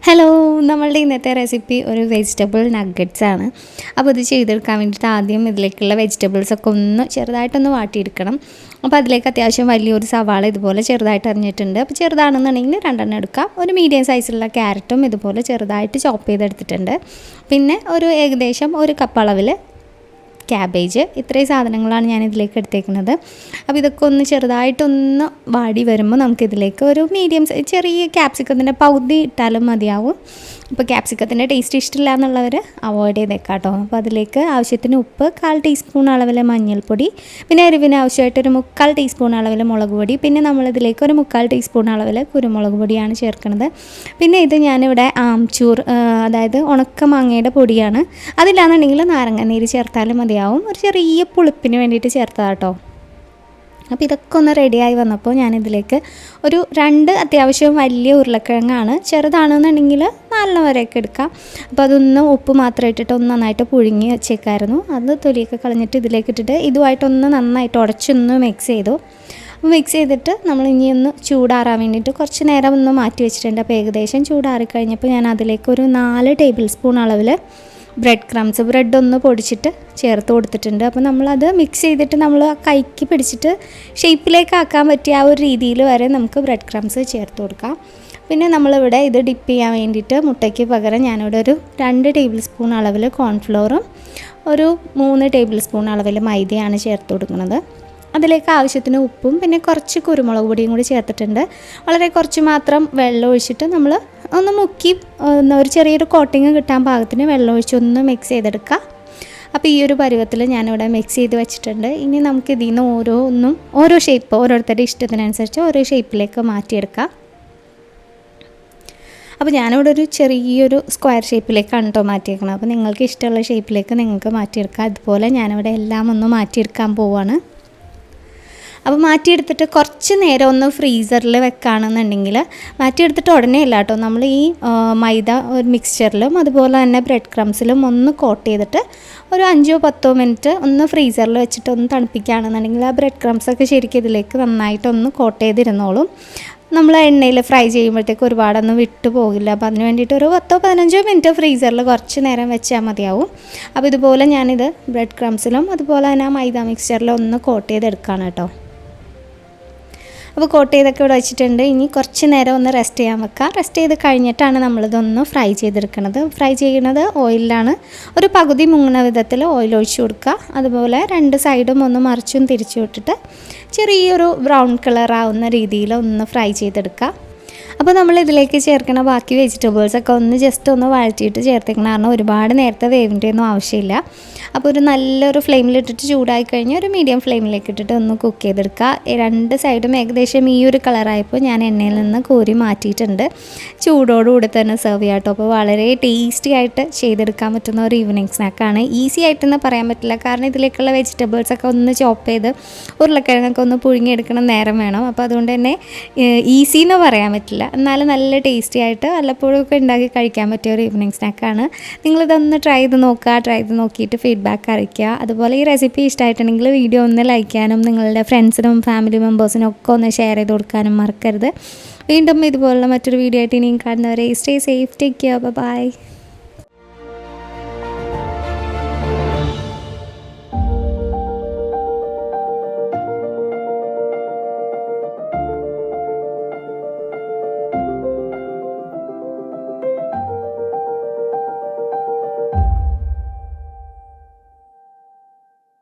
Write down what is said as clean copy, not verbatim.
Hello, നമ്മളുടെ ഇന്നത്തെ recipe ഒരു വെജിറ്റബിൾ നഗ്ഗറ്റ്സ് ആണ്. അപ്പോൾ ഇത് ചെയ്തെടുക്കാൻ വേണ്ടിയിട്ട് ആദ്യം ഇതിലേക്കുള്ള വെജിറ്റബിൾസൊക്കെ ഒന്ന് ചെറുതായിട്ടൊന്ന് വാട്ടിയെടുക്കണം. അപ്പോൾ അതിലേക്ക് അത്യാവശ്യം വലിയൊരു സവാള ഇതുപോലെ ചെറുതായിട്ട് അരിഞ്ഞിട്ടുണ്ട്. അപ്പോൾ ചെറുതാണെന്നുണ്ടെങ്കിൽ 2 എടുക്കാം. ഒരു മീഡിയം സൈസിലുള്ള ക്യാരറ്റും ഇതുപോലെ ചെറുതായിട്ട് ചോപ്പ് ചെയ്തെടുത്തിട്ടുണ്ട്. പിന്നെ ഒരു ഏകദേശം 1 കപ്പ് അളവിൽ ക്യാബേജ്, ഇത്രയും സാധനങ്ങളാണ് ഞാൻ ഇതിലേക്ക് എടുത്തേക്കുന്നത്. അപ്പോൾ ഇതൊക്കെ ഒന്ന് ചെറുതായിട്ടൊന്ന് വാടി വരുമ്പോൾ നമുക്കിതിലേക്ക് ഒരു മീഡിയം ചെറിയ ക്യാപ്സിക്കത്തിൻ്റെ പകുതി ഇട്ടാലും മതിയാവും. അപ്പോൾ ക്യാപ്സിക്കത്തിൻ്റെ ടേസ്റ്റ് ഇഷ്ടമില്ല എന്നുള്ളവർ അവോയ്ഡ് ചെയ്തേക്കാം കേട്ടോ. അപ്പോൾ അതിലേക്ക് ആവശ്യത്തിന് ഉപ്പ്, 1/4 ടീസ്പൂൺ അളവിൽ മഞ്ഞൾപ്പൊടി, പിന്നെ എരിവിന് ആവശ്യമായിട്ടൊരു 3/4 ടീസ്പൂൺ അളവിൽ മുളക് പൊടി, പിന്നെ നമ്മളിതിലേക്ക് ഒരു 3/4 ടീസ്പൂൺ അളവിൽ കുരുമുളക് പൊടിയാണ് ചേർക്കുന്നത്. പിന്നെ ഇത് ഞാനിവിടെ ആംചൂർ, അതായത് ഉണക്ക മാങ്ങയുടെ പൊടിയാണ്. അതില്ലാന്നുണ്ടെങ്കിൽ നാരങ്ങ നീര് ചേർത്താലും മതിയാവും. ഒരു ചെറിയ പുളിപ്പിന് വേണ്ടിയിട്ട് ചേർത്തതാണ് കേട്ടോ. അപ്പോൾ ഇതൊക്കെ ഒന്ന് റെഡിയായി വന്നപ്പോൾ ഞാനിതിലേക്ക് ഒരു 2 അത്യാവശ്യം വലിയ ഉരുളക്കിഴങ്ങാണ്. ചെറുതാണെന്നുണ്ടെങ്കിൽ 4 വരെയൊക്കെ എടുക്കാം. അപ്പോൾ അതൊന്ന് ഉപ്പ് മാത്രം ഇട്ടിട്ട് ഒന്ന് നന്നായിട്ട് പുഴുങ്ങി വെച്ചേക്കായിരുന്നു. അത് തൊലിയൊക്കെ കളഞ്ഞിട്ട് ഇതിലേക്ക് ഇട്ടിട്ട് ഇതുമായിട്ടൊന്ന് നന്നായിട്ട് ഉടച്ചൊന്ന് മിക്സ് ചെയ്തു. മിക്സ് ചെയ്തിട്ട് നമ്മൾ ഇനി ഒന്ന് ചൂടാറാൻ വേണ്ടിയിട്ട് കുറച്ച് നേരം ഒന്ന് മാറ്റി വെച്ചിട്ടുണ്ട്. അപ്പോൾ ഏകദേശം ചൂടാറിക്കഴിഞ്ഞപ്പോൾ ഞാൻ അതിലേക്ക് ഒരു 4 ടേബിൾ സ്പൂൺ അളവിൽ ബ്രെഡ് ക്രംസ്, ബ്രെഡ് ഒന്ന് പൊടിച്ചിട്ട് ചേർത്ത് കൊടുത്തിട്ടുണ്ട്. അപ്പോൾ നമ്മളത് മിക്സ് ചെയ്തിട്ട് നമ്മൾ കൈക്ക് പിടിച്ചിട്ട് ഷേപ്പിലേക്ക് ആക്കാൻ പറ്റിയ ആ ഒരു രീതിയിൽ വരെ നമുക്ക് ബ്രെഡ് ക്രംസ് ചേർത്ത് കൊടുക്കാം. പിന്നെ നമ്മളിവിടെ ഇത് ഡിപ്പ് ചെയ്യാൻ വേണ്ടിയിട്ട് മുട്ടയ്ക്ക് പകരം ഞാനിവിടെ ഒരു 2 ടേബിൾ സ്പൂൺ അളവിൽ കോൺഫ്ലോറും ഒരു 3 ടേബിൾ സ്പൂൺ അളവിൽ മൈദയാണ് ചേർത്ത് കൊടുക്കുന്നത്. അതിലേക്ക് ആവശ്യത്തിന് ഉപ്പും പിന്നെ കുറച്ച് കുരുമുളക് പൊടിയും കൂടി ചേർത്തിട്ടുണ്ട്. വളരെ കുറച്ച് മാത്രം വെള്ളം ഒഴിച്ചിട്ട് നമ്മൾ ഒന്ന് മുക്കി ഒരു ചെറിയൊരു കോട്ടിങ് കിട്ടാൻ പാകത്തിന് വെള്ളം ഒഴിച്ച് ഒന്ന് മിക്സ് ചെയ്തെടുക്കുക. അപ്പോൾ ഈ ഒരു പരുവത്തിൽ ഞാനിവിടെ മിക്സ് ചെയ്ത് വെച്ചിട്ടുണ്ട്. ഇനി നമുക്ക് ഇതിൽ നിന്ന് ഓരോ ഷേപ്പ് ഓരോരുത്തരുടെ ഇഷ്ടത്തിനനുസരിച്ച് ഓരോ ഷേപ്പിലേക്ക് മാറ്റിയെടുക്കാം. അപ്പോൾ ഞാനിവിടെ ഒരു ചെറിയൊരു സ്ക്വയർ ഷേപ്പിലേക്കാണ് കേട്ടോ മാറ്റിയെടുക്കണം. അപ്പോൾ നിങ്ങൾക്ക് ഇഷ്ടമുള്ള ഷേപ്പിലേക്ക് നിങ്ങൾക്ക് മാറ്റിയെടുക്കാം. അതുപോലെ ഞാനിവിടെ എല്ലാം ഒന്ന് മാറ്റിയെടുക്കാൻ പോവുകയാണ്. അപ്പോൾ മാറ്റിയെടുത്തിട്ട് കുറച്ച് നേരം ഒന്ന് ഫ്രീസറിൽ വെക്കുകയാണെന്നുണ്ടെങ്കിൽ, മാറ്റിയെടുത്തിട്ട് ഉടനെ ഇല്ല കേട്ടോ, നമ്മൾ ഈ മൈദ ഒരു മിക്സ്ചറിലും അതുപോലെ തന്നെ ബ്രെഡ് ക്രംസിലും ഒന്ന് കോട്ട് ചെയ്തിട്ട് ഒരു 5-10 മിനിറ്റ് ഒന്ന് ഫ്രീസറിൽ വെച്ചിട്ട് ഒന്ന് തണുപ്പിക്കുകയാണെന്നുണ്ടെങ്കിൽ ആ ബ്രെഡ് ക്രംസൊക്കെ ശരിക്കും ഇതിലേക്ക് നന്നായിട്ടൊന്ന് കോട്ട് ചെയ്തിരുന്നോളും. നമ്മൾ എണ്ണയിൽ ഫ്രൈ ചെയ്യുമ്പോഴത്തേക്ക് ഒരുപാടൊന്നും വിട്ടു പോകില്ല. അപ്പോൾ അതിന് വേണ്ടിയിട്ട് ഒരു 10-15 മിനിറ്റ് ഫ്രീസറിൽ കുറച്ച് നേരം വെച്ചാൽ മതിയാവും. അപ്പോൾ ഇതുപോലെ ഞാനിത് ബ്രെഡ് ക്രംസിലും അതുപോലെ തന്നെ മൈദ മിക്സ്ചറിലും ഒന്ന് കോട്ട് ചെയ്തെടുക്കുകയാണ് കേട്ടോ. അപ്പോൾ കോട്ട് ചെയ്തൊക്കെ ഇവിടെ വെച്ചിട്ടുണ്ട്. ഇനി കുറച്ച് നേരം ഒന്ന് റെസ്റ്റ് ചെയ്യാൻ വെക്കാം. റെസ്റ്റ് ചെയ്ത് കഴിഞ്ഞിട്ടാണ് നമ്മളിതൊന്ന് ഫ്രൈ ചെയ്തെടുക്കുന്നത്. ഫ്രൈ ചെയ്യുന്നത് ഓയിലാണ്. ഒരു പകുതി മുങ്ങുന്ന വിധത്തിൽ ഓയിൽ ഒഴിച്ച് കൊടുക്കുക. അതുപോലെ 2 സൈഡും ഒന്ന് മറിച്ചും തിരിച്ചു വിട്ടിട്ട് ചെറിയൊരു ബ്രൗൺ കളർ ആവുന്ന രീതിയിൽ ഒന്ന് ഫ്രൈ ചെയ്തെടുക്കുക. അപ്പോൾ നമ്മൾ ഇതിലേക്ക് ചേർക്കുന്ന ബാക്കി വെജിറ്റബിൾസൊക്കെ ഒന്ന് ജസ്റ്റ് ഒന്ന് വഴറ്റിയിട്ട് ചേർത്തേക്കണം. കാരണം ഒരുപാട് നേരത്തെ വേവിൻ്റെ ഒന്നും ആവശ്യമില്ല. അപ്പോൾ ഒരു നല്ലൊരു ഫ്ലെയിമിലിട്ടിട്ട് ചൂടായി കഴിഞ്ഞാൽ ഒരു മീഡിയം ഫ്ലെയിമിലേക്ക് ഇട്ടിട്ട് ഒന്ന് കുക്ക് ചെയ്തെടുക്കുക. 2 സൈഡും ഏകദേശം ഈ ഒരു കളറായപ്പോൾ ഞാൻ എണ്ണയിൽ നിന്ന് കോരി മാറ്റിയിട്ടുണ്ട്. ചൂടോടുകൂടി തന്നെ സെർവ് ചെയ്യാം കേട്ടോ. അപ്പോൾ വളരെ ടേസ്റ്റി ആയിട്ട് ചെയ്തെടുക്കാൻ പറ്റുന്ന ഒരു ഈവനിങ് സ്നാക്കാണ്. ഈസി ആയിട്ടെന്ന് പറയാൻ പറ്റില്ല, കാരണം ഇതിലേക്കുള്ള വെജിറ്റബിൾസൊക്കെ ഒന്ന് ചോപ്പ് ചെയ്ത് ഉരുളക്കിഴങ്ങൊക്കെ ഒന്ന് പുഴുങ്ങിയെടുക്കണം, നേരം വേണം. അപ്പോൾ അതുകൊണ്ട് തന്നെ ഈസി എന്ന് പറയാൻ പറ്റില്ല, എന്നാലും നല്ല ടേസ്റ്റി ആയിട്ട് വല്ലപ്പോഴൊക്കെ ഉണ്ടാക്കി കഴിക്കാൻ പറ്റിയ ഒരു ഈവനിങ് സ്നാക്കാണ്. നിങ്ങളിതൊന്ന് ട്രൈ ചെയ്ത് നോക്കുക. ട്രൈ ചെയ്ത് നോക്കിയിട്ട് ഫീഡ്ബാക്ക് അറിയിക്കുക. അതുപോലെ ഈ റെസിപ്പി ഇഷ്ടമായിട്ടുണ്ടെങ്കിൽ വീഡിയോ ഒന്ന് ലൈക്ക് ചെയ്യാനും നിങ്ങളുടെ ഫ്രണ്ട്സിനും ഫാമിലി മെമ്പേഴ്സിനും ഒക്കെ ഒന്ന് ഷെയർ ചെയ്ത് കൊടുക്കാനും മറക്കരുത്. വീണ്ടും ഇതുപോലുള്ള മറ്റൊരു വീഡിയോ ആയിട്ട് ഇനിയും കാണുന്നവരെ stay safe, take care, by.